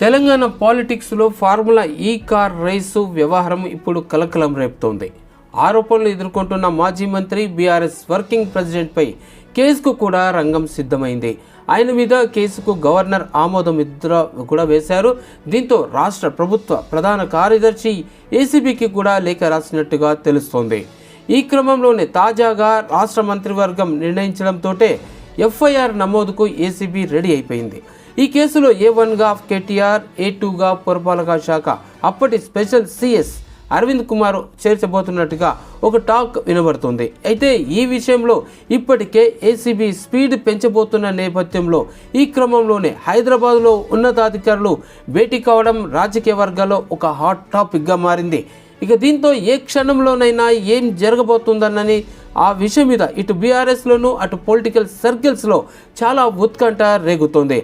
తెలంగాణ పాలిటిక్స్లో ఫార్ములా ఈ car race వ్యవహారం ఇప్పుడు కలకలం రేపుతోంది. ఆరోపణలు ఎదుర్కొంటున్న మాజీ మంత్రి బీఆర్ఎస్ వర్కింగ్ ప్రెసిడెంట్పై కేసుకు కూడా రంగం సిద్ధమైంది. ఆయన మీద కేసుకు గవర్నర్ ఆమోద ముద్ర కూడా వేశారు. దీంతో రాష్ట్ర ప్రభుత్వ ప్రధాన కార్యదర్శి ఏసీబీకి కూడా లేఖ రాసినట్టుగా తెలుస్తోంది. ఈ క్రమంలోనే తాజాగా రాష్ట్ర మంత్రివర్గం నిర్ణయించడంతో ఎఫ్ఐఆర్ నమోదుకు ఏసీబీ రెడీ అయిపోయింది. ఈ కేసులో A1గా కేటీఆర్, A2గా పురపాలక శాఖ అప్పటి స్పెషల్ సిఎస్ అరవింద్ కుమార్ చేర్చబోతున్నట్టుగా ఒక టాక్ వినబడుతుంది. అయితే ఈ విషయంలో ఇప్పటికే ఏసీబీ స్పీడ్ పెంచబోతున్న నేపథ్యంలో ఈ క్రమంలోనే హైదరాబాద్లో ఉన్నతాధికారులు భేటీ కావడం రాజకీయ వర్గాల్లో ఒక హాట్ టాపిక్గా మారింది. ఇక దీంతో ఏ క్షణంలోనైనా ఏం జరగబోతుందన్నని ఆ విషయం మీద ఇటు బీఆర్ఎస్లోనూ అటు పొలిటికల్ సర్కిల్స్లో చాలా ఉత్కంఠ రేగుతోంది.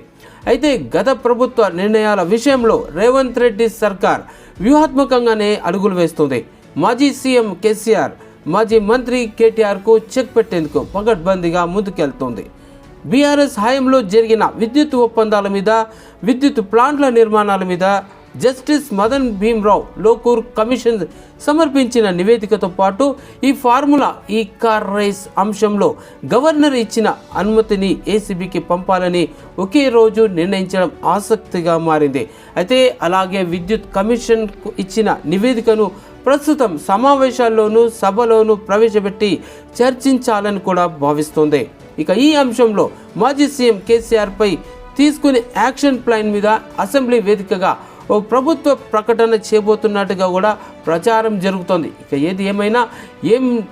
అయితే గత ప్రభుత్వ నిర్ణయాల విషయంలో రేవంత్ రెడ్డి సర్కార్ వ్యూహాత్మకంగానే అడుగులు వేస్తుంది. మాజీ సీఎం కేసీఆర్, మాజీ మంత్రి కేటీఆర్కు చెక్ పెట్టేందుకు పకడ్బందీగా ముందుకెళ్తోంది. బీఆర్ఎస్ హయాంలో జరిగిన విద్యుత్ ఒప్పందాల మీద, విద్యుత్ ప్లాంట్ల నిర్మాణాల మీద జస్టిస్ మదన్ భీమ్రావ్ లోకూర్ కమిషన్ సమర్పించిన నివేదికతో పాటు ఈ ఫార్ములా ఈ కార్ రేస్ అంశంలో గవర్నర్ ఇచ్చిన అనుమతిని ఏసీబీకి పంపాలని ఒకే రోజు నిర్ణయించడం ఆసక్తిగా మారింది. అయితే అలాగే విద్యుత్ కమిషన్ ఇచ్చిన నివేదికను ప్రస్తుతం సమావేశాల్లోనూ సభలోనూ ప్రవేశపెట్టి చర్చించాలని కూడా భావిస్తోంది. ఇక ఈ అంశంలో మాజీ సీఎం కేసీఆర్పై తీసుకునే యాక్షన్ ప్లాన్ మీద అసెంబ్లీ వేదికగా ఓ ప్రభుత్వ ప్రకటన చేయబోతున్నట్టుగా కూడా ప్రచారం జరుగుతోంది. ఇక ఏది ఏమైనా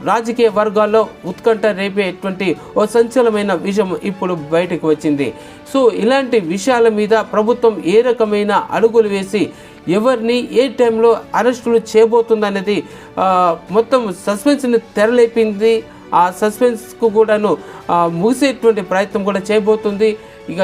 రాజకీయ వర్గాల్లో ఉత్కంఠ రేపేటువంటి ఓ సంచలనమైన విషయం ఇప్పుడు బయటకు వచ్చింది. సో ఇలాంటి విషయాల మీద ప్రభుత్వం ఏ రకమైన అడుగులు వేసి ఎవరిని ఏ టైంలో అరెస్టులు చేయబోతుందనేది మొత్తం సస్పెన్స్ని తెరలేపింది. ఆ సస్పెన్స్కు కూడాను ముగిసేటువంటి ప్రయత్నం కూడా చేయబోతుంది. ఇక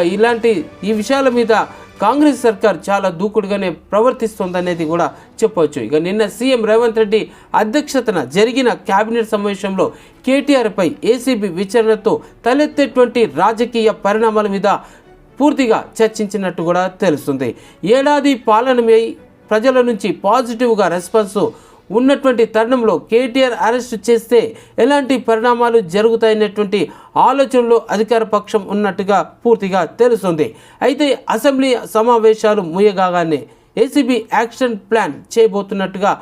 ఈ విషయాల మీద కాంగ్రెస్ సర్కార్ చాలా దూకుడుగానే ప్రవర్తిస్తోందనేది కూడా చెప్పవచ్చు. ఇక నిన్న సీఎం రేవంత్ రెడ్డి అధ్యక్షతన జరిగిన కేబినెట్ సమావేశంలో కేటీఆర్పై ఏసీబీ విచారణతో తలెత్తేటువంటి రాజకీయ పరిణామాల మీద పూర్తిగా చర్చించినట్టు కూడా తెలుస్తుంది. ఏడాది పాలనపై ప్రజల నుంచి పాజిటివ్గా రెస్పాన్స్ ఉన్నటువంటి తరుణంలో కేటీఆర్ అరెస్ట్ చేస్తే ఎలాంటి పరిణామాలు జరుగుతాయనేటువంటి ఆలోచనలో అధికార పక్షం ఉన్నట్టుగా పూర్తిగా తెలుస్తుంది. అయితే అసెంబ్లీ సమావేశాలు ముగియగానే ఏసీబీ యాక్షన్ ప్లాన్ చేయబోతున్నట్టుగా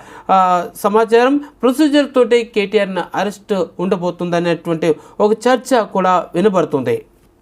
సమాచారం. ప్రొసీజర్ తోటి కేటీఆర్ను అరెస్ట్ ఉండబోతుందనేటువంటి ఒక చర్చ కూడా వినబడుతుంది.